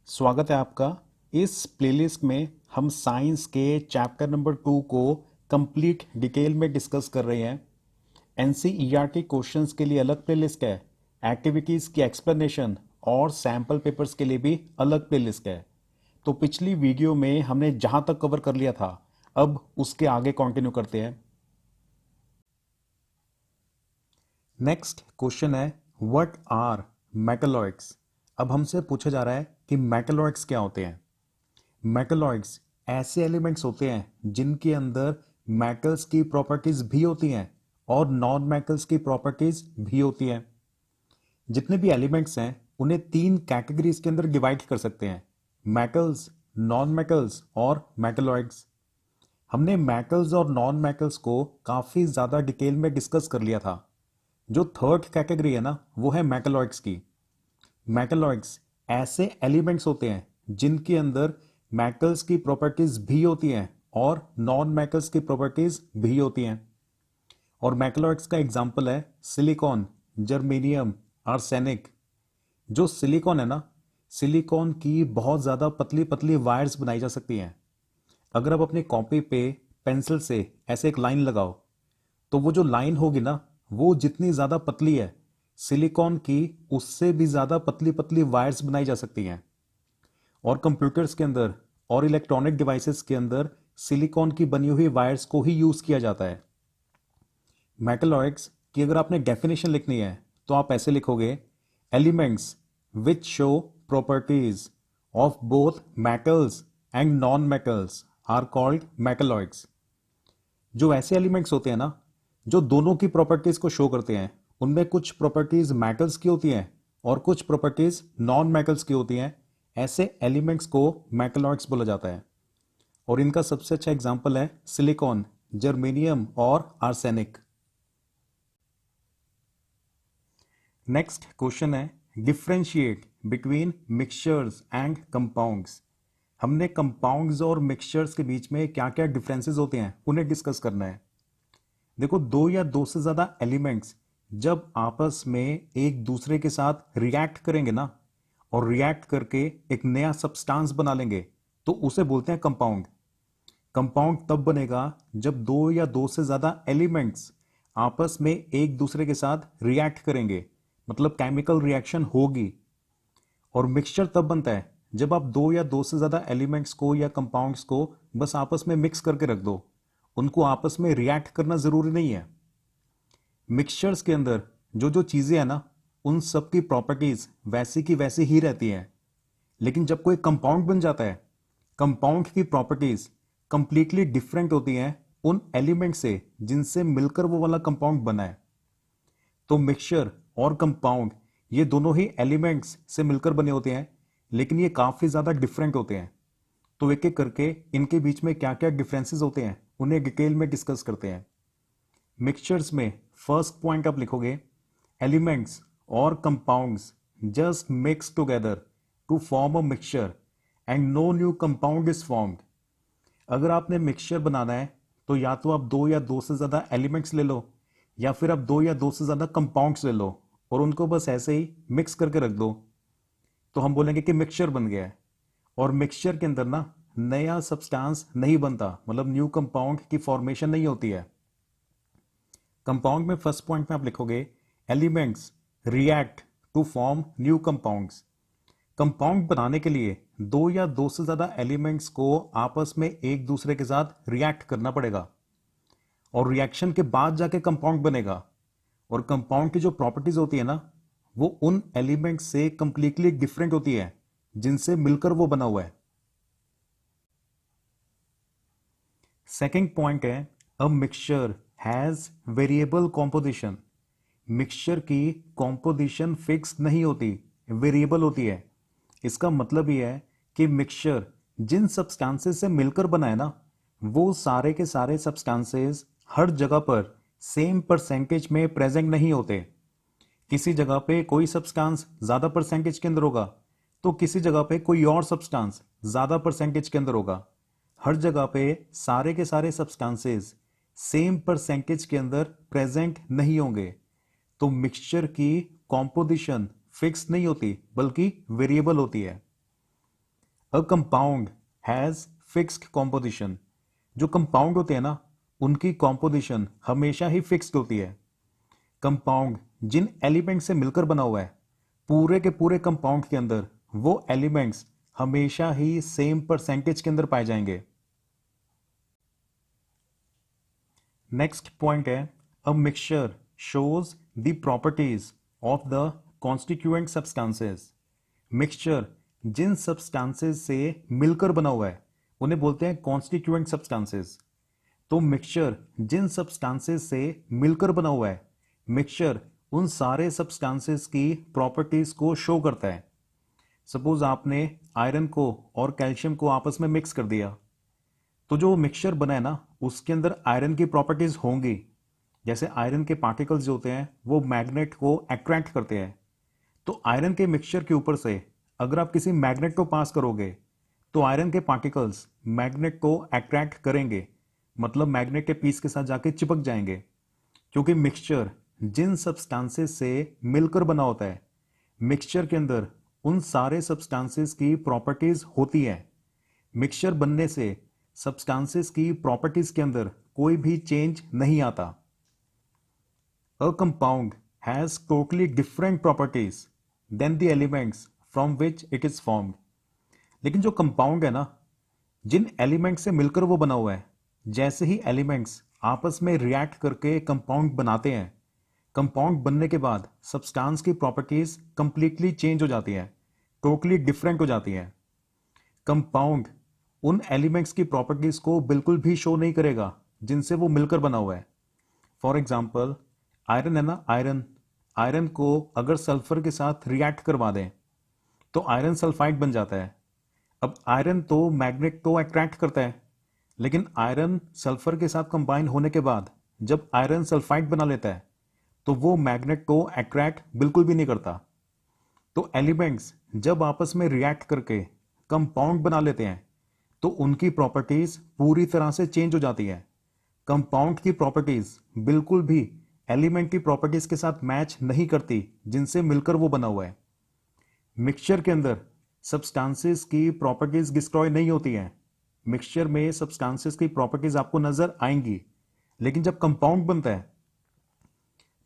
स्वागत है आपका। इस प्लेलिस्ट में हम साइंस के चैप्टर नंबर 2 को कंप्लीट डिटेल में डिस्कस कर रहे हैं। एनसीईआरटी क्वेश्चंस के लिए अलग प्लेलिस्ट है, एक्टिविटीज़ की एक्सप्लेनेशन और सैम्पल पेपर्स के लिए भी अलग प्लेलिस्ट है। तो पिछली वीडियो में हमने जहां तक कवर कर लिया था, अब उसके आगे कंटिन्यू करते हैं। नेक्स्ट क्वेश्चन है, व्हाट आर मेटलॉइड्स। अब हमसे पूछा जा रहा है कि मेटलॉइड्स क्या होते हैं। मेटलॉइड्स ऐसे एलिमेंट्स होते हैं जिनके अंदर मेटल्स की प्रॉपर्टीज भी होती हैं और नॉन मेटल्स की प्रॉपर्टीज भी होती हैं। जितने भी एलिमेंट्स हैं उन्हें तीन कैटेगरीज के अंदर डिवाइड कर सकते हैं, मेटल्स, नॉन मेटल्स और मेटलॉइड्स। हमने मेटल्स और नॉन मेटल्स को काफी ज्यादा डिटेल में डिस्कस कर लिया था। जो थर्ड कैटेगरी है ना, वो है मेटलॉइड्स की। मेटलॉइड्स ऐसे एलिमेंट्स होते हैं जिनके अंदर मेटल्स की प्रॉपर्टीज भी होती हैं और नॉन मेटल्स की प्रॉपर्टीज भी होती हैं। और मेटलॉइड्स का एग्जांपल है सिलिकॉन, जर्मेनियम, आर्सेनिक। जो सिलिकॉन है ना, सिलिकॉन की बहुत ज़्यादा पतली पतली वायर्स बनाई जा सकती हैं। अगर आप अपनी कॉपी पे पेंसिल से ऐसे एक लाइन लगाओ तो वो जो लाइन होगी ना, वो जितनी ज़्यादा पतली है, सिलिकॉन की उससे भी ज़्यादा पतली पतली वायर्स बनाई जा सकती हैं। और कंप्यूटर्स के अंदर और इलेक्ट्रॉनिक डिवाइसेस के अंदर सिलिकॉन की बनी हुई वायर्स को ही यूज़ किया जाता है। मेटलॉइड्स की अगर आपने डेफिनेशन लिखनी है तो आप ऐसे लिखोगे, elements which show properties of both metals and non metals are called metalloids. जो ऐसे एलिमेंट्स होते हैं ना, जो दोनों की प्रॉपर्टीज को शो करते हैं, उनमें कुछ प्रॉपर्टीज मेटल्स की होती हैं और कुछ प्रॉपर्टीज नॉन मेटल्स की होती हैं, ऐसे एलिमेंट्स को मेटलॉइड्स बोला जाता है। और इनका सबसे अच्छा एग्जांपल है सिलिकॉन, जर्मेनियम और आर्सेनिक। नेक्स्ट क्वेश्चन है, differentiate between mixtures and compounds. हमने कंपाउंड्स और मिक्सचर्स के बीच में क्या क्या डिफरेंसेस होते हैं उन्हें डिस्कस करना है। देखो, दो या दो से ज्यादा एलिमेंट्स जब आपस में एक दूसरे के साथ रिएक्ट करेंगे ना, और रिएक्ट करके एक नया सब्सटेंस बना लेंगे, तो उसे बोलते हैं कंपाउंड। कंपाउंड तब बनेगा जब दो या दो से ज्यादा एलिमेंट्स आपस में एक दूसरे के साथ रिएक्ट करेंगे, मतलब केमिकल रिएक्शन होगी। और मिक्सचर तब बनता है जब आप दो या दो से ज्यादा एलिमेंट्स को या कंपाउंड्स को बस आपस में मिक्स करके रख दो, उनको आपस में रिएक्ट करना जरूरी नहीं है। मिक्सचर्स के अंदर जो जो चीजें हैं ना, उन सब की प्रॉपर्टीज वैसी की वैसी ही रहती हैं। लेकिन जब कोई कंपाउंड बन जाता है, कंपाउंड की प्रॉपर्टीज कंप्लीटली डिफरेंट होती हैं उन एलिमेंट से जिनसे मिलकर वो वाला कंपाउंड बना है। तो मिक्सचर और कंपाउंड ये दोनों ही एलिमेंट्स से मिलकर बने होते हैं, लेकिन ये काफी ज्यादा डिफरेंट होते हैं। तो एक एक करके इनके बीच में क्या क्या डिफरेंसेस होते हैं उन्हें डिटेल में डिस्कस करते हैं। मिक्सचर्स में फर्स्ट पॉइंट आप लिखोगे, एलिमेंट्स और compounds just mix together to form a mixture and no new compound is formed. अगर आपने मिक्सचर बनाना है तो या तो आप दो या दो से ज्यादा एलिमेंट्स ले लो, या फिर आप दो या दो से ज्यादा कंपाउंड्स ले लो और उनको बस ऐसे ही मिक्स करके रख दो, तो हम बोलेंगे कि मिक्सचर बन गया है। और मिक्सचर के अंदर ना नया सब्सटेंस नहीं बनता, मतलब न्यू कंपाउंड की फॉर्मेशन नहीं होती है। कंपाउंड में फर्स्ट पॉइंट में आप लिखोगे, elements react to form new compounds. Compound बनाने के लिए दो या दो से ज्यादा एलिमेंट्स को आपस में एक दूसरे के साथ रिएक्ट करना पड़ेगा, और रिएक्शन के बाद जाके कंपाउंड बनेगा। और कंपाउंड की जो प्रॉपर्टीज होती है ना, वो उन एलिमेंट से कंप्लीटली डिफरेंट होती है जिनसे मिलकर वो बना हुआ है। सेकंड पॉइंट है, a mixture has variable composition. Mixture की कॉम्पोजिशन फिक्स नहीं होती, वेरिएबल होती है। इसका मतलब ये है कि मिक्सचर जिन सब्सटेंसेस से मिलकर बना है ना, वो सारे के सारे सब्सटेंसेस हर जगह पर सेम परसेंटेज में प्रेजेंट नहीं होते। किसी जगह पे कोई सब्सटेंस ज्यादा परसेंटेज के अंदर होगा, तो किसी जगह पे कोई और सब्सटेंस ज्यादा परसेंटेज के अंदर होगा। हर जगह पे सारे के सारे सब्सटेंसेस सेम परसेंटेज के अंदर प्रेजेंट नहीं होंगे। तो मिक्सचर की कॉम्पोजिशन फिक्स नहीं होती, बल्कि वेरिएबल होती है। अ कंपाउंड हैज फिक्स्ड कॉम्पोजिशन। जो कंपाउंड होते हैं ना, उनकी कॉम्पोजिशन हमेशा ही फिक्स्ड होती है। कंपाउंड जिन एलिमेंट से मिलकर बना हुआ है, पूरे के पूरे कंपाउंड के अंदर वो एलिमेंट्स हमेशा ही सेम परसेंटेज के अंदर पाए जाएंगे। नेक्स्ट पॉइंट है, a mixture shows the properties of the constituent substances. Mixture जिन सब्सटेंसेस से मिलकर बना हुआ है उन्हें बोलते हैं कॉन्स्टिट्यूएंट सब्सटेंसेस। तो मिक्सचर जिन सब्सटेंसेस से मिलकर बना हुआ है, मिक्सचर उन सारे सब्सटेंसेस की प्रॉपर्टीज को शो करता है। सपोज आपने आयरन को और कैल्शियम को आपस में मिक्स कर दिया, तो जो मिक्सचर बना है ना, उसके अंदर आयरन की प्रॉपर्टीज होंगी। जैसे आयरन के पार्टिकल्स जो होते हैं वो मैग्नेट को अट्रैक्ट करते हैं। तो आयरन के मिक्सचर के ऊपर से अगर आप किसी मैग्नेट को पास करोगे तो आयरन के पार्टिकल्स मैग्नेट को अट्रैक्ट करेंगे, मतलब मैग्नेट के पीस के साथ जाके चिपक जाएंगे। क्योंकि मिक्सचर जिन सब्सटेंसेस से मिलकर बना होता है, मिक्सचर के अंदर उन सारे सब्सटेंसेस की प्रॉपर्टीज होती है। मिक्सचर बनने से सब्सटेंसेस की प्रॉपर्टीज के अंदर कोई भी चेंज नहीं आता। A compound has totally different properties than the elements from which it is formed. लेकिन जो कंपाउंड है ना, जिन एलिमेंट से मिलकर वो बना हुआ है, जैसे ही एलिमेंट्स आपस में रिएक्ट करके कंपाउंड बनाते हैं, कंपाउंड बनने के बाद सब्सटेंस की प्रॉपर्टीज कंप्लीटली चेंज हो जाती है, टोटली डिफरेंट हो जाती है। कंपाउंड उन एलिमेंट्स की प्रॉपर्टीज को बिल्कुल भी शो नहीं करेगा जिनसे वो मिलकर बना हुआ है। फॉर एग्जाम्पल, आयरन है ना, आयरन को अगर सल्फर के साथ रिएक्ट करवा दें तो आयरन सल्फाइड बन जाता है। अब आयरन तो मैग्नेट को अट्रैक्ट करता है, लेकिन आयरन सल्फर के साथ कंबाइन होने के बाद जब आयरन सल्फाइड बना लेता है तो वो मैग्नेट को अट्रैक्ट बिल्कुल भी नहीं करता। तो एलिमेंट्स जब आपस में रिएक्ट करके कंपाउंड बना लेते हैं तो उनकी प्रॉपर्टीज पूरी तरह से चेंज हो जाती है। कंपाउंड की प्रॉपर्टीज बिल्कुल भी एलिमेंट की प्रॉपर्टीज के साथ मैच नहीं करती जिनसे मिलकर वो बना हुआ है। मिक्सचर के अंदर सब्सटेंसेस की प्रॉपर्टीज डिस्ट्रॉय नहीं होती हैं। मिक्सचर में सब्सटेंसेस की प्रॉपर्टीज आपको नजर आएंगी, लेकिन जब कंपाउंड बनता है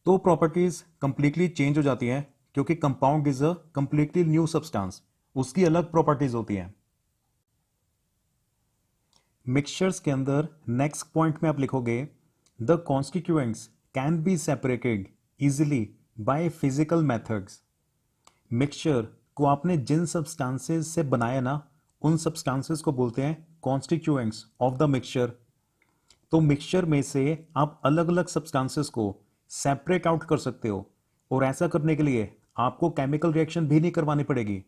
तो प्रॉपर्टीज कंप्लीटली चेंज हो जाती हैं, क्योंकि compound is a completely new substance, उसकी अलग प्रॉपर्टीज होती हैं। मिक्सचर्स के अंदर नेक्स्ट पॉइंट में आप लिखोगे, the constituents can be separated easily by physical methods. Mixture को आपने जिन सब्सटेंसेस से बनाया ना, उन सब्सटेंसेस को बोलते हैं कॉन्स्टिट्यूएंट्स ऑफ द मिक्सचर। तो मिक्सचर में से आप अलग अलग सब्सटेंसेस को सेपरेट आउट कर सकते हो, और ऐसा करने के लिए आपको केमिकल रिएक्शन भी नहीं करवानी पड़ेगी।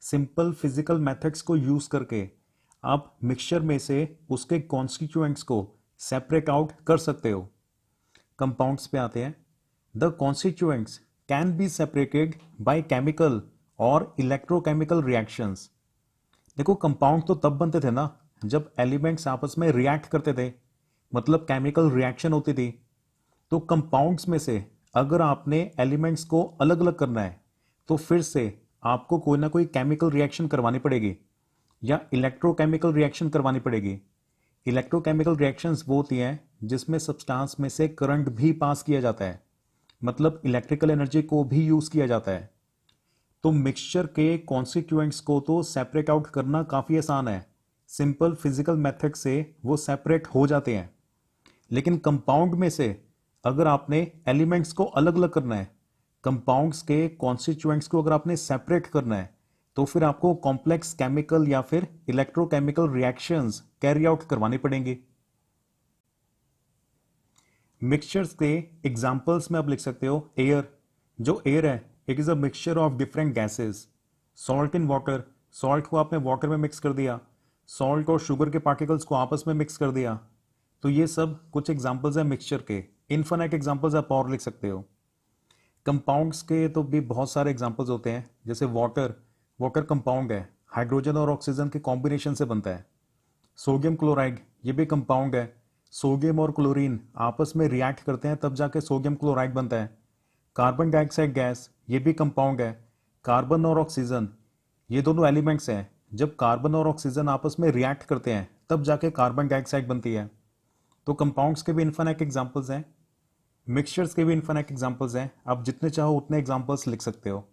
सिंपल फिजिकल मेथड्स को यूज करके आप मिक्सचर में से उसके कॉन्स्टिट्यूएंट्स को सेपरेट आउट कर सकते हो। कंपाउंड्स पे आते हैं। The constituents can be separated by chemical और इलेक्ट्रोकेमिकल रिएक्शंस। देखो, कंपाउंड तो तब बनते थे ना जब एलिमेंट्स आपस में रिएक्ट करते थे, मतलब केमिकल रिएक्शन होती थी। तो कंपाउंड्स में से अगर आपने एलिमेंट्स को अलग अलग करना है तो फिर से आपको कोई ना कोई केमिकल रिएक्शन करवानी पड़ेगी या इलेक्ट्रोकेमिकल रिएक्शन करवानी पड़ेगी। इलेक्ट्रोकेमिकल रिएक्शंस वो होती हैं जिसमें सब्सटेंस में से करंट भी पास किया जाता है, मतलब इलेक्ट्रिकल एनर्जी को भी यूज किया जाता है। तो मिक्सचर के कॉन्स्टिट्यूएंट्स को तो सेपरेट आउट करना काफी आसान है, सिंपल फिजिकल मेथड से वो सेपरेट हो जाते हैं। लेकिन कंपाउंड में से अगर आपने एलिमेंट्स को अलग अलग करना है, कंपाउंड्स के कॉन्स्टिट्यूएंट्स को अगर आपने सेपरेट करना है, तो फिर आपको कॉम्प्लेक्स केमिकल या फिर इलेक्ट्रोकेमिकल रिएक्शंस कैरी आउट करवानी पड़ेंगी। मिक्सचर्स के एग्जांपल्स में आप लिख सकते हो एयर। जो एयर है, it is a mixture of different gases. Salt in water, salt को आपने वाटर में मिक्स कर दिया, सॉल्ट और शुगर के पार्टिकल्स को आपस में मिक्स कर दिया। तो ये सब कुछ एग्जांपल्स हैं मिक्सचर के। इनफाइनाइट एग्जांपल्स आप और लिख सकते हो। कंपाउंड्स के तो भी बहुत सारे एग्जांपल्स होते हैं, जैसे वाटर, वाटर कंपाउंड है, हाइड्रोजन और ऑक्सीजन के कॉम्बिनेशन से बनता है। सोडियम क्लोराइड, ये भी कंपाउंड है, सोडियम और क्लोरीन आपस में रिएक्ट करते हैं तब जाके सोडियम क्लोराइड बनता है। कार्बन डाइऑक्साइड गैस, ये भी कंपाउंड है, कार्बन और ऑक्सीजन ये दोनों एलिमेंट्स हैं जब कार्बन और ऑक्सीजन आपस में रिएक्ट करते हैं तब जाके कार्बन डाइऑक्साइड बनती है। तो कंपाउंड्स के भी इन्फिनिट एग्जांपल्स हैं, मिक्सचर्स के भी इन्फिनिट एग्जांपल्स हैं, आप जितने चाहो उतने एग्जांपल्स लिख सकते हो।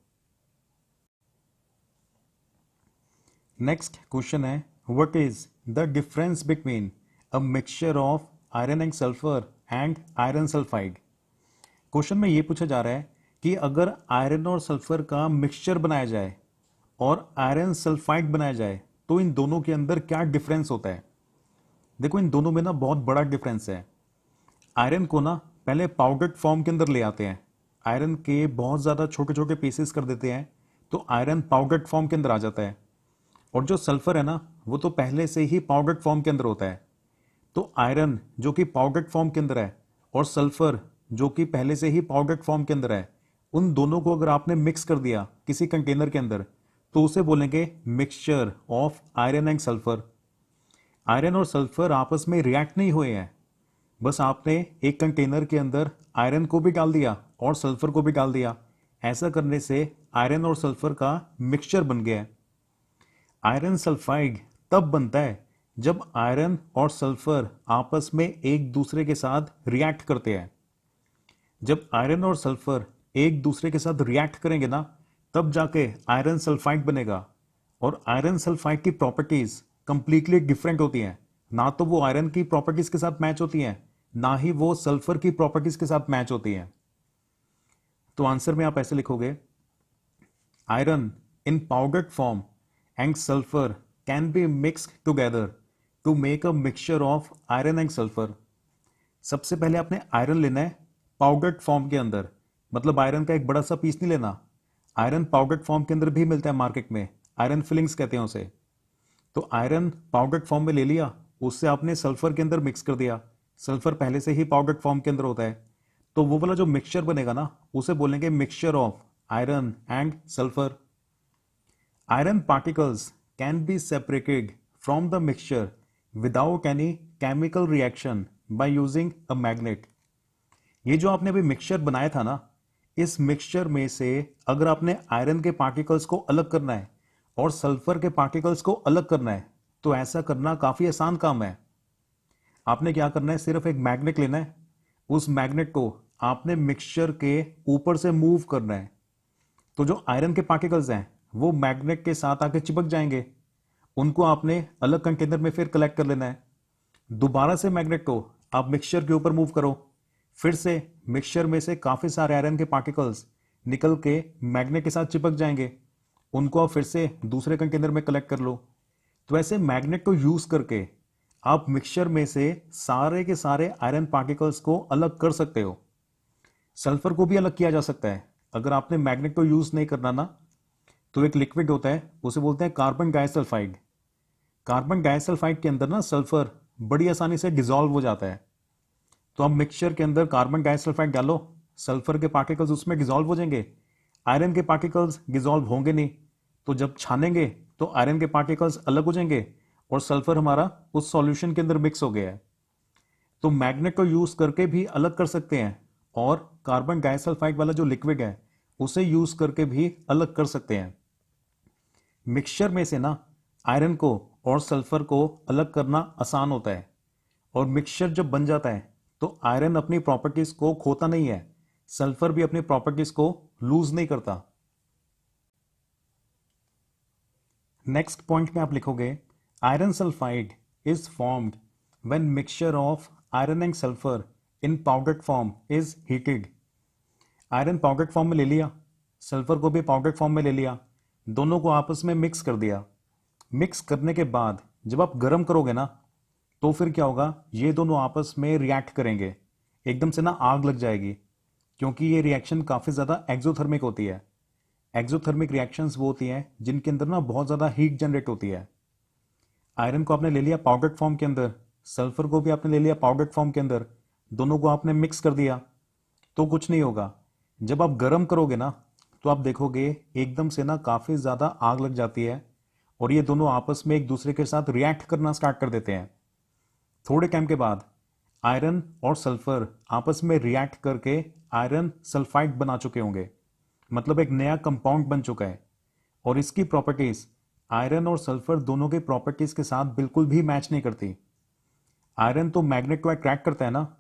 नेक्स्ट क्वेश्चन है, what is the difference between a mixture of iron and sulphur and iron sulphide. Question में ये पूछा जा रहा है कि अगर आयरन और सल्फर का मिक्सचर बनाया जाए और आयरन सल्फाइड बनाया जाए तो इन दोनों के अंदर क्या डिफरेंस होता है। देखो इन दोनों में ना बहुत बड़ा डिफरेंस है। आयरन को ना पहले पाउडर्ड फॉर्म के अंदर ले आते हैं, आयरन के बहुत ज़्यादा छोटे छोटे पीसेस कर देते हैं तो आयरन पाउडर्ड फॉर्म के अंदर आ जाता है। और जो सल्फर है ना वो तो पहले से ही पाउडर्ड फॉर्म के अंदर होता है। तो आयरन जो कि पाउडर्ड फॉर्म के अंदर है और सल्फर जो कि पहले से ही पाउडर्ड फॉर्म के अंदर है, उन दोनों को अगर आपने मिक्स कर दिया किसी कंटेनर के अंदर तो उसे बोलेंगे mixture of iron and sulphur. Iron और सल्फर आपस में रिएक्ट नहीं हुए हैं, बस आपने एक कंटेनर के अंदर आयरन को भी डाल दिया और सल्फर को भी डाल दिया। ऐसा करने से आयरन और सल्फर का मिक्सचर बन गया है। आयरन सल्फाइड तब बनता है जब आयरन और सल्फर आपस में एक दूसरे के साथ रिएक्ट करते हैं। जब आयरन और सल्फर एक दूसरे के साथ रिएक्ट करेंगे ना तब जाके आयरन सल्फाइड बनेगा। और आयरन सल्फाइड की प्रॉपर्टीज कंप्लीटली डिफरेंट होती हैं, ना तो वो आयरन की प्रॉपर्टीज के साथ मैच होती हैं ना ही वो सल्फर की प्रॉपर्टीज के साथ मैच होती हैं। तो आंसर में आप ऐसे लिखोगे, iron in powdered form and sulphur can be mixed together to make a mixture of iron and sulphur. सबसे पहले आपने आयरन लेना है पाउडर्ड फॉर्म के अंदर, मतलब आयरन का एक बड़ा सा पीस नहीं लेना। आयरन पाउडर्ड फॉर्म के अंदर भी मिलता है मार्केट में, आयरन फिलिंग्स कहते हैं उसे। तो आयरन पाउडर्ड फॉर्म में ले लिया, उससे आपने सल्फर के अंदर मिक्स कर दिया। सल्फर पहले से ही पाउडर्ड फॉर्म के अंदर होता है, तो वो वाला जो मिक्सचर बनेगा ना उसे बोलेंगे mixture of iron and sulphur. Iron particles can be separated from the mixture without any chemical reaction by using a magnet. ये जो आपने अभी मिक्सचर बनाया था ना, इस मिक्सचर में से अगर आपने आयरन के पार्टिकल्स को अलग करना है और सल्फर के पार्टिकल्स को अलग करना है तो ऐसा करना काफी आसान काम है। आपने क्या करना है, सिर्फ एक मैग्नेट लेना है, उस मैग्नेट को आपने मिक्सचर के ऊपर से मूव करना है। तो जो आयरन के पार्टिकल्स हैं वो मैग्नेट के साथ आके चिपक जाएंगे, उनको आपने अलग कंटेनर में फिर कलेक्ट कर लेना है। दोबारा से मैग्नेट को आप मिक्सचर के ऊपर मूव करो, फिर से मिक्सचर में से काफी सारे आयरन के पार्टिकल्स निकल के मैग्नेट के साथ चिपक जाएंगे, उनको आप फिर से दूसरे कंटेनर में कलेक्ट कर लो। तो ऐसे मैग्नेट को यूज करके आप मिक्सचर में से सारे के सारे आयरन पार्टिकल्स को अलग कर सकते हो। सल्फर को भी अलग किया जा सकता है। अगर आपने मैग्नेट को यूज नहीं करना ना तो एक लिक्विड होता है उसे बोलते हैं कार्बन डाइसल्फाइड। कार्बन डाइसल्फाइड के अंदर ना सल्फर बड़ी आसानी से डिसॉल्व हो जाता है। तो आप मिक्सचर के अंदर कार्बन डाइसल्फाइड डालो, सल्फर के पार्टिकल्स उसमें डिसॉल्व हो जाएंगे, आयरन के पार्टिकल्स डिसॉल्व होंगे नहीं। तो जब छानेंगे तो आयरन के पार्टिकल्स अलग हो जाएंगे और सल्फर हमारा उस सॉल्यूशन के अंदर मिक्स हो गया है। तो मैग्नेट को यूज करके भी अलग कर सकते हैं और कार्बन डाइसल्फाइड वाला जो लिक्विड है उसे यूज करके भी अलग कर सकते हैं। मिक्सचर में से ना आयरन को और सल्फर को अलग करना आसान होता है और मिक्सचर जब बन जाता है तो आयरन अपनी प्रॉपर्टीज को खोता नहीं है, सल्फर भी अपनी प्रॉपर्टीज को लूज नहीं करता। नेक्स्ट पॉइंट में आप लिखोगे, iron sulphide is formed when mixture of iron and sulphur in powdered form is heated. Iron powdered form में ले लिया, सल्फर को भी पाउडर्ड फॉर्म में ले लिया, दोनों को आपस में मिक्स कर दिया। मिक्स करने के बाद जब आप गर्म करोगे ना तो फिर क्या होगा, ये दोनों आपस में रिएक्ट करेंगे, एकदम से ना आग लग जाएगी, क्योंकि ये रिएक्शन काफी ज्यादा एक्सोथर्मिक होती है। एक्सोथर्मिक रिएक्शंस वो होती हैं जिनके अंदर ना बहुत ज्यादा हीट जनरेट होती है। आयरन को आपने ले लिया पाउडर्ड फॉर्म के अंदर, सल्फर को भी आपने ले लिया पाउडर्ड फॉर्म के अंदर, दोनों को आपने मिक्स कर दिया, तो कुछ नहीं होगा। जब आप गर्म करोगे ना तो आप देखोगे एकदम से ना काफी ज्यादा आग लग जाती है और ये दोनों आपस में एक दूसरे के साथ रिएक्ट करना स्टार्ट कर देते हैं। थोड़े टाइम के बाद आयरन और सल्फर आपस में रिएक्ट करके आयरन सल्फाइड बना चुके होंगे, मतलब एक नया कंपाउंड बन चुका है और इसकी प्रॉपर्टीज आयरन और सल्फर दोनों के प्रॉपर्टीज के साथ बिल्कुल भी मैच नहीं करती। आयरन तो मैग्नेट को अट्रैक्ट करता है ना,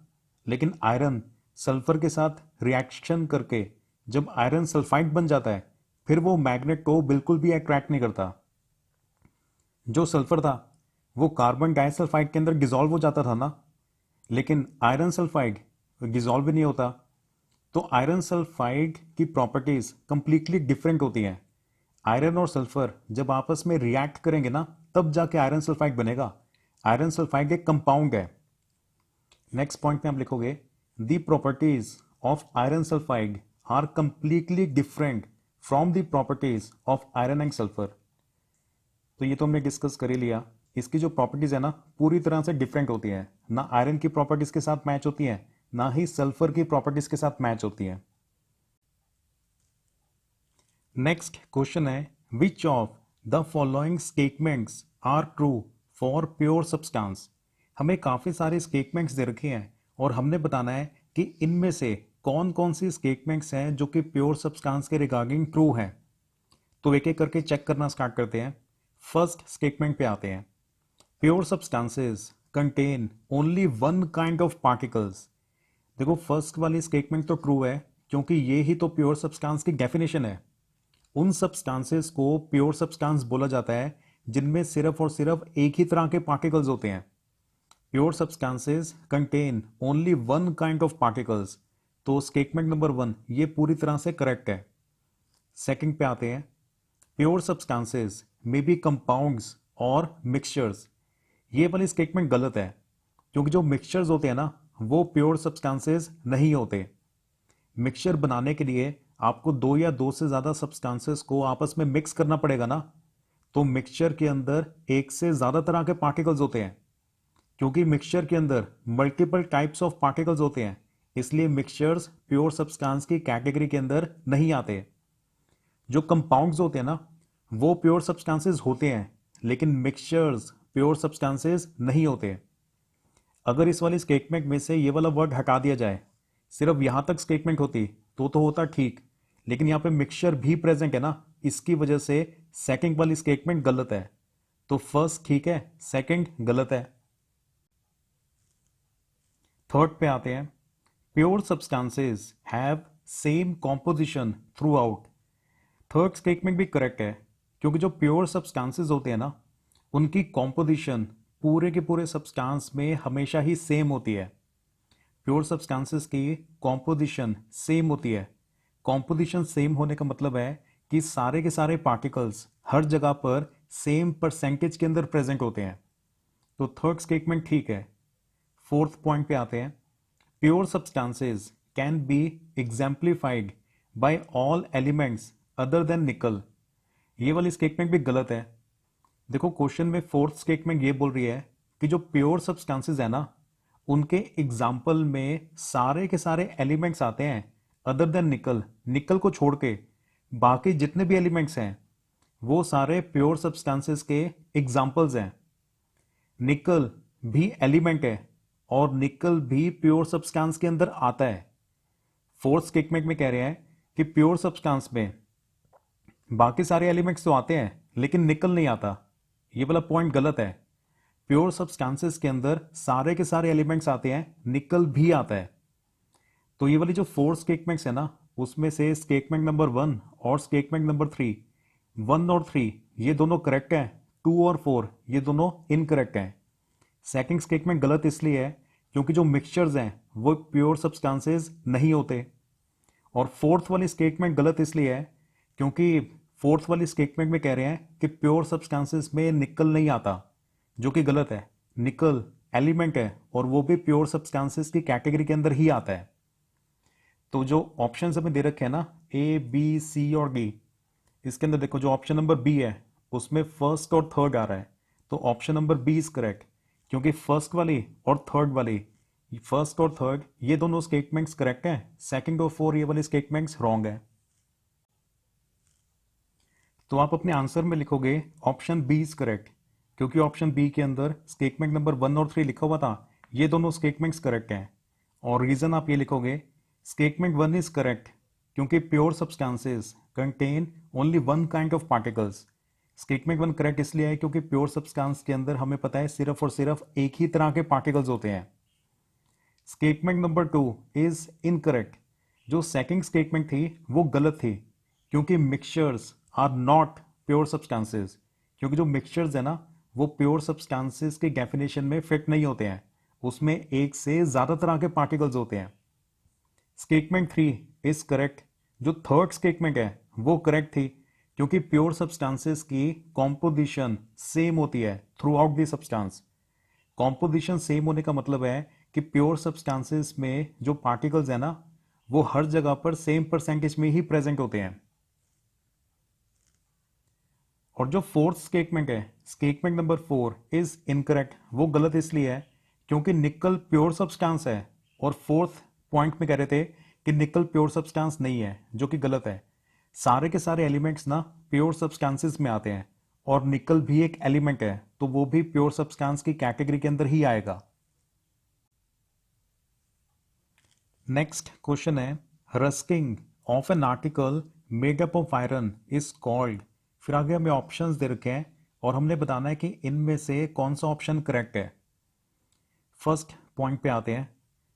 लेकिन आयरन सल्फर के साथ रिएक्शन करके जब आयरन सल्फाइड बन जाता है फिर वो मैग्नेट को बिल्कुल भी अट्रैक्ट नहीं करता। जो सल्फर था वो कार्बन डाइसल्फाइड के अंदर डिजॉल्व हो जाता था ना, लेकिन आयरन सल्फाइड डिजॉल्व भी नहीं होता। तो आयरन सल्फाइड की प्रॉपर्टीज कंप्लीटली डिफरेंट होती हैं। आयरन और सल्फर जब आपस में रिएक्ट करेंगे ना तब जाके आयरन सल्फाइड बनेगा। आयरन सल्फाइड एक कंपाउंड है। नेक्स्ट पॉइंट में आप लिखोगे the properties of iron sulphide are completely different from the properties of iron and sulphur. तो ये तो हमने डिस्कस कर ही लिया। इसकी जो प्रॉपर्टीज है ना पूरी तरह से डिफरेंट होती है, ना आयरन की प्रॉपर्टीज के साथ मैच होती है ना ही सल्फर की प्रॉपर्टीज के साथ मैच होती है। नेक्स्ट क्वेश्चन है which of the following statements are true for pure substance. हमें काफी सारे स्टेटमेंट्स दे रखे हैं और हमने बताना है कि इनमें से कौन कौन सी स्टेटमेंट्स हैं जो कि प्योर सब्सटेंस के रिगार्डिंग ट्रू हैं। तो एक एक करके चेक करना स्टार्ट करते हैं। फर्स्ट स्टेटमेंट पे आते हैं, pure substances contain only one kind of particles. देखो फर्स्ट वाली स्टेटमेंट तो ट्रू है क्योंकि ये ही तो प्योर सब्सटेंस की डेफिनेशन है। उन सब्सटेंसेस को प्योर सब्सटेंस बोला जाता है जिनमें सिर्फ और सिर्फ एक ही तरह के पार्टिकल्स होते हैं। Pure substances contain only one kind of particles. तो स्टेटमेंट नंबर 1 ये पूरी तरह से करेक्ट है। सेकंड पे आते हैं, pure substances may be compounds और मिक्सचर्स। ये वाली स्टेटमेंट गलत है क्योंकि जो मिक्सचर्स होते हैं ना वो प्योर सब्सटेंसेस नहीं होते। मिक्सचर बनाने के लिए आपको दो या दो से ज्यादा सब्सटेंसेस को आपस में मिक्स करना पड़ेगा ना। तो मिक्सचर के अंदर एक से ज्यादा तरह के पार्टिकल्स होते हैं। क्योंकि मिक्सचर के अंदर मल्टीपल टाइप्स ऑफ पार्टिकल्स होते हैं इसलिए मिक्सचर्स प्योर सब्सटेंस की कैटेगरी के अंदर नहीं आते। जो कंपाउंड्स होते हैं ना वो प्योर सब्सटेंसेस होते हैं लेकिन मिक्सचर्स प्योर सब्सटेंसेस नहीं होते। अगर इस वाली स्टेटमेंट में से ये वाला वर्ड हटा दिया जाए, सिर्फ यहां तक स्टेटमेंट होती तो होता ठीक, लेकिन यहां पे मिक्सचर भी प्रेजेंट है ना, इसकी वजह से सेकंड वाली स्टेटमेंट गलत है। तो फर्स्ट ठीक है, सेकंड गलत है। थर्ड पे आते हैं, pure substances have same composition through out. Third statement भी करेक्ट है क्योंकि जो प्योर सब्सटेंसेस होते हैं ना उनकी कॉम्पोजिशन पूरे के पूरे सब्सटेंस में हमेशा ही सेम होती है। प्योर सब्सटेंसेस की कॉम्पोजिशन सेम होती है। कॉम्पोजिशन सेम होने का मतलब है कि सारे के सारे पार्टिकल्स हर जगह पर सेम परसेंटेज के अंदर प्रेजेंट होते हैं। तो थर्ड स्टेटमेंट ठीक है। फोर्थ पॉइंट पे आते हैं, pure substances can be exemplified by all elements other than nickel. ये वाली स्टेटमेंट भी गलत है। देखो क्वेश्चन में फोर्थ स्टेटमेंट ये बोल रही है कि जो प्योर सब्सटेंसेस है ना उनके एग्जाम्पल में सारे के सारे एलिमेंट्स आते हैं अदर देन निकल। निकल को छोड़ के बाकी जितने भी एलिमेंट्स हैं वो सारे प्योर सब्सटेंसेस के एग्जाम्पल्स हैं। निकल भी एलिमेंट है और निकल भी प्योर सब्सटेंस के अंदर आता है। फोर्थ स्टेटमेंट में कह रहे हैं कि प्योर सब्सटेंस में बाकी सारे एलिमेंट्स तो आते हैं लेकिन निकल नहीं आता। ये वाला पॉइंट गलत है। प्योर सब्सटेंसेस के अंदर सारे के सारे एलिमेंट्स आते हैं, निकल भी आता है। तो ये वाली जो फोर स्टेटमेंट्स है ना उसमें से स्टेटमेंट नंबर 1 और स्टेटमेंट नंबर 3, 1 और 3 ये दोनों करेक्ट है, 2 और 4 ये दोनों इनकरेक्ट हैं। सेकंड स्टेटमेंट गलत इसलिए है क्योंकि जो मिक्सचर्स हैं वो प्योर सब्सटेंसेस नहीं होते। और फोर्थ वाली स्टेटमेंट गलत इसलिए है क्योंकि फोर्थ वाली स्टेटमेंट में कह रहे हैं कि प्योर सब्सटेंसेस में निकल नहीं आता, जो कि गलत है। निकल एलिमेंट है और वो भी प्योर सब्सटेंसेस की कैटेगरी के अंदर ही आता है। तो जो ऑप्शन हमें दे रखे हैं ना ए बी सी और डी, इसके अंदर देखो जो ऑप्शन नंबर बी है उसमें फर्स्ट और थर्ड आ रहा है। तो option number B is correct क्योंकि फर्स्ट वाली और थर्ड वाली, फर्स्ट और थर्ड ये दोनों स्टेटमेंट्स करेक्ट हैं, सेकंड और फोर ये वाले स्टेटमेंट्स रॉन्ग है। तो आप अपने आंसर में लिखोगे ऑप्शन बी इज करेक्ट क्योंकि ऑप्शन बी के अंदर स्टेटमेंट नंबर 1 और 3 लिखा हुआ था, ये दोनों स्टेटमेंट्स करेक्ट हैं। और रीजन आप ये लिखोगे स्टेटमेंट 1 इज करेक्ट क्योंकि pure substances contain only one kind of particles. Statement one correct इसलिए है क्योंकि प्योर सब्सटेंस के अंदर हमें पता है सिर्फ और सिर्फ एक ही तरह के पार्टिकल्स होते हैं। Statement number 2 is incorrect. जो सेकंड स्टेटमेंट थी वो गलत थी, क्योंकि mixtures are not pure substances. क्योंकि जो मिक्सचर्स है ना वो प्योर सब्सटेंसेस के डेफिनेशन में फिट नहीं होते हैं, उसमें एक से ज्यादा तरह के पार्टिकल्स होते हैं। Statement 3 is correct. जो थर्ड स्टेटमेंट है वो करेक्ट थी, क्योंकि प्योर सब्सटेंसेस की कॉम्पोजिशन सेम होती है through out the substance. Composition same होने का मतलब है कि प्योर सब्सटेंसेस में जो पार्टिकल्स है ना वो हर जगह पर सेम परसेंटेज में ही प्रेजेंट होते हैं। और जो फोर्थ स्टेटमेंट है, स्टेटमेंट नंबर 4 इज इनकरेक्ट, वो गलत इसलिए है क्योंकि निकल प्योर सब्सटेंस है, और फोर्थ पॉइंट में कह रहे थे कि निकल प्योर सब्सटेंस नहीं है, जो कि गलत है। सारे के सारे एलिमेंट्स ना प्योर सब्सटेंसेस में आते हैं, और निकल भी एक एलिमेंट है, तो वो भी प्योर सब्सटेंस की कैटेगरी के अंदर ही आएगा। नेक्स्ट क्वेश्चन है, rusting of an article made up of iron is called. फिर आगे हमें ऑप्शंस दे रखे हैं और हमने बताना है कि इनमें से कौन सा ऑप्शन करेक्ट है। फर्स्ट पॉइंट पे आते हैं,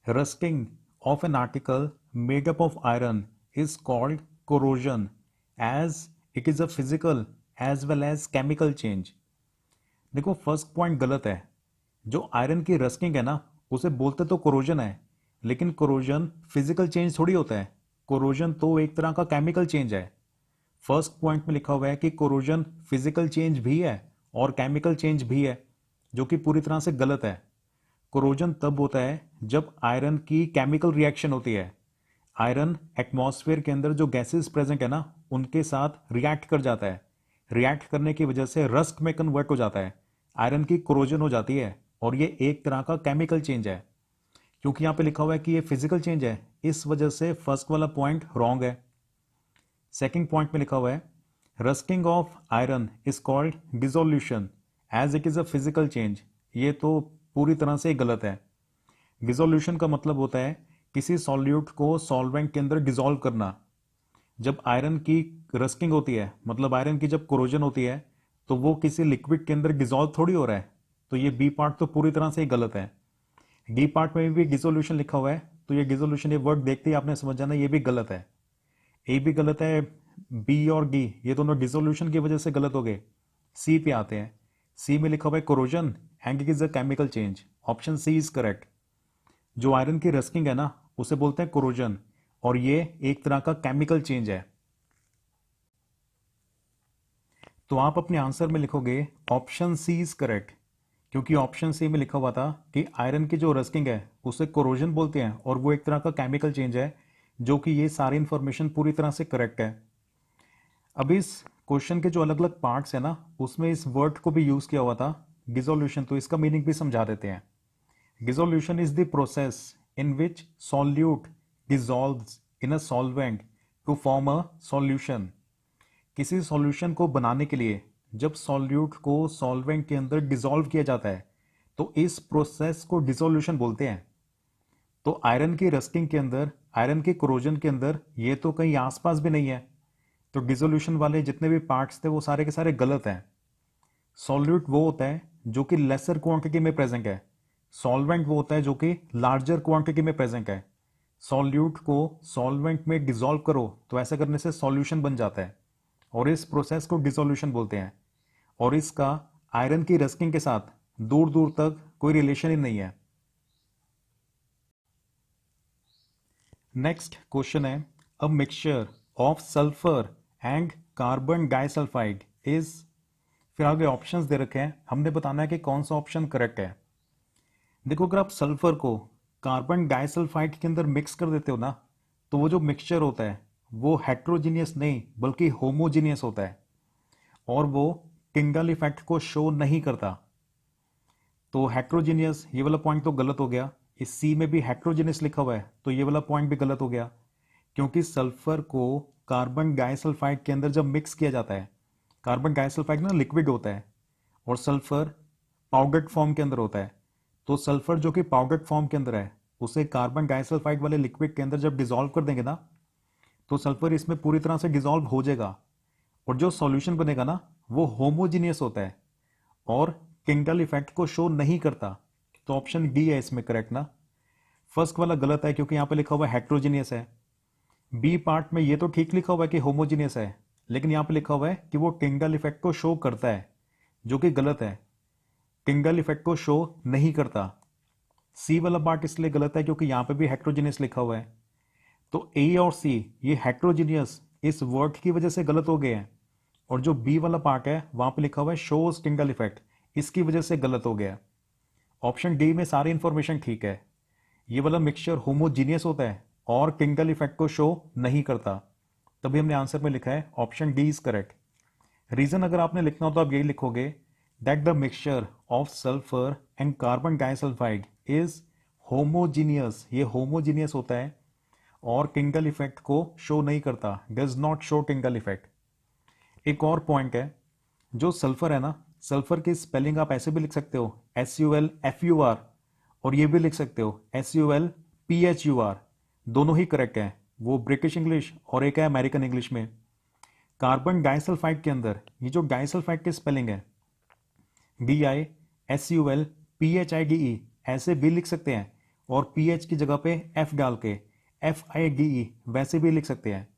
rusting of an article made up of iron is called corrosion as it is a physical as well as chemical change. देखो फर्स्ट पॉइंट गलत है। जो आयरन की रस्टिंग है ना उसे बोलते तो कोरोजन है, लेकिन कोरोजन फिजिकल चेंज थोड़ी होता है, कोरोजन तो एक तरह का केमिकल चेंज है। फर्स्ट पॉइंट में लिखा हुआ है कि कोरोजन फिजिकल चेंज भी है और केमिकल चेंज भी है, जो कि पूरी तरह से गलत है। कोरोजन तब होता है जब आयरन की केमिकल रिएक्शन होती है। आयरन एटमॉस्फेयर के अंदर जो गैसेस प्रेजेंट है ना उनके साथ रिएक्ट कर जाता है, रिएक्ट करने की वजह से रस्ट में कन्वर्ट हो जाता है, आयरन की कोरोजन हो जाती है, और ये एक तरह का केमिकल चेंज है। क्योंकि यहां पे लिखा हुआ है कि ये फिजिकल चेंज है, इस वजह से फर्स्ट वाला पॉइंट रॉन्ग है। सेकंड पॉइंट में लिखा हुआ है, rusting of iron is called dissolution as it is a physical change. ये तो पूरी तरह से गलत है। डिसोल्यूशन का मतलब होता है किसी सॉल्यूट को सॉल्वेंट के अंदर डिसॉल्व करना। जब आयरन की रस्टिंग होती है, मतलब आयरन की जब कोरोजन होती है, तो वो किसी लिक्विड के अंदर डिसॉल्व थोड़ी हो रहा है। तो ये बी पार्ट तो पूरी तरह से गलत है। डी पार्ट में भी डिसोल्यूशन लिखा हुआ है, तो ये डिसोल्यूशन, ये वर्ड देखते ही आपने समझ जाना ये भी गलत है। ए भी गलत है, बी और डी ये दोनों डिसोल्यूशन की वजह से गलत हो गए। सी पे आते हैं, सी में लिखा हुआ है corrosion and it is a chemical change. Option C is correct. जो आयरन की रस्टिंग है ना उसे बोलते हैं कोरोजन, और ये एक तरह का केमिकल चेंज है। तो आप अपने आंसर में लिखोगे ऑप्शन सी इज करेक्ट, क्योंकि ऑप्शन सी में लिखा हुआ था कि आयरन की जो रस्टिंग है उसे कोरोजन बोलते हैं, और वो एक तरह का केमिकल चेंज है, जो कि ये सारी इंफॉर्मेशन पूरी तरह से करेक्ट है। अब इस क्वेश्चन के जो अलग अलग पार्ट्स है ना उसमें इस वर्ड को भी यूज किया हुआ था डिसोल्यूशन, तो इसका मीनिंग भी समझा देते हैं। Dissolution is the process in which solute dissolves in a solvent to form a solution. किसी सॉल्यूशन को बनाने के लिए जब सॉल्यूट को सॉल्वेंट के अंदर डिसॉल्व किया जाता है तो इस प्रोसेस को डिसोल्यूशन बोलते हैं। तो आयरन की रस्टिंग के अंदर, आयरन की कोरोजन के अंदर ये तो कहीं आसपास भी नहीं है, तो डिसोल्यूशन वाले जितने भी पार्ट्स थे वो सारे के सारे गलत हैं। सॉल्यूट वो होता है जो कि लेसर क्वांटिटी में प्रेजेंट है, सॉल्वेंट वो होता है जो कि लार्जर क्वांटिटी में प्रेजेंट है। सॉल्यूट को सॉल्वेंट में डिसॉल्व करो तो ऐसा करने से सॉल्यूशन बन जाता है, और इस प्रोसेस को डिसोल्यूशन बोलते हैं। और इसका आयरन की रस्टिंग के साथ दूर दूर तक कोई रिलेशन ही नहीं है। नेक्स्ट क्वेश्चन है, a mixture of sulphur and carbon disulphide is. फिर आगे ऑप्शंस दे रखे हैं, हमने बताना है कि कौन सा ऑप्शन करेक्ट है। देखो अगर आप सल्फर को कार्बन डाइसल्फाइड के अंदर मिक्स कर देते हो ना तो वो जो मिक्सचर होता है वो हेट्रोजीनियस नहीं बल्कि होमोजीनियस होता है, और वो किंडल इफेक्ट को शो नहीं करता। तो हेट्रोजीनियस ये वाला पॉइंट तो गलत हो गया। इस सी में भी हेट्रोजीनियस लिखा हुआ है तो ये वाला पॉइंट भी गलत हो गया, क्योंकि सल्फर को कार्बन डाइसल्फाइड के अंदर जब मिक्स किया जाता है, कार्बन डाइसल्फाइड ना लिक्विड होता है और सल्फर पाउडर्ड फॉर्म के अंदर होता है। तो सल्फर जो कि पाउडर्ड फॉर्म के अंदर है उसे कार्बन डाइसल्फाइड वाले लिक्विड के अंदर जब डिसॉल्व कर देंगे ना तो सल्फर इसमें पूरी तरह से डिसॉल्व हो जाएगा, और जो सॉल्यूशन बनेगा ना वो होमोजीनियस होता है और किंगल इफेक्ट को शो नहीं करता। तो ऑप्शन डी है इसमें करेक्ट ना। फर्स्ट वाला गलत है क्योंकि यहाँ पे लिखा हुआ है हेट्रोजीनियस है। बी पार्ट में ये तो ठीक लिखा हुआ है कि होमोजीनियस है, लेकिन यहाँ पे लिखा हुआ है कि वो किंगल इफेक्ट को शो करता है, जो कि गलत है। किंगल इफेक्ट को शो नहीं करता। सी वाला पार्ट इसलिए गलत है क्योंकि यहाँ पे भी हेट्रोजीनियस लिखा हुआ है। तो ए और सी ये हेट्रोजीनियस इस वर्ड की वजह से गलत हो गए हैं, और जो बी वाला पार्ट है वहां पे लिखा हुआ है शोज किंगल इफेक्ट, इसकी वजह से गलत हो गया। ऑप्शन डी में सारी इंफॉर्मेशन ठीक है। ये वाला मिक्सचर होमोजीनियस होता है और किंगल इफेक्ट को शो नहीं करता, तभी हमने आंसर में लिखा है option D is correct. Reason अगर आपने लिखना हो तो आप यही लिखोगे that the mixture of sulphur and carbon disulphide is homogeneous. ये होमोजीनियस होता है और किंगल इफेक्ट को शो नहीं करता, does not show Tyndall effect. एक और पॉइंट है, जो सल्फर है ना, सल्फर की स्पेलिंग आप ऐसे भी लिख सकते हो SULFUR, और ये भी लिख सकते हो SULPHUR, दोनों ही करेक्ट है। वो ब्रिटिश इंग्लिश और एक है अमेरिकन इंग्लिश में। कार्बन डाइसल्फाइड के अंदर ये जो डाइसल्फाइड की स्पेलिंग है DISULPHIDE, ऐसे भी लिख सकते हैं, और PH की जगह पे F डाल के FIDE वैसे भी लिख सकते हैं।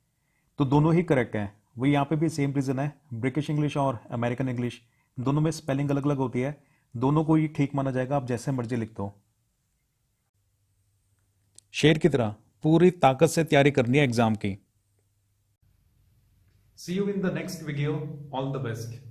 तो दोनों ही करेक्ट है। वही यहाँ पे भी सेम रीजन है, ब्रिटिश इंग्लिश और अमेरिकन इंग्लिश दोनों में स्पेलिंग अलग अलग होती है, दोनों को ही ठीक माना जाएगा, आप जैसे मर्जी लिख दो। शेर की तरह पूरी ताकत से तैयारी करनी है एग्जाम की। See you in the next video, all the best.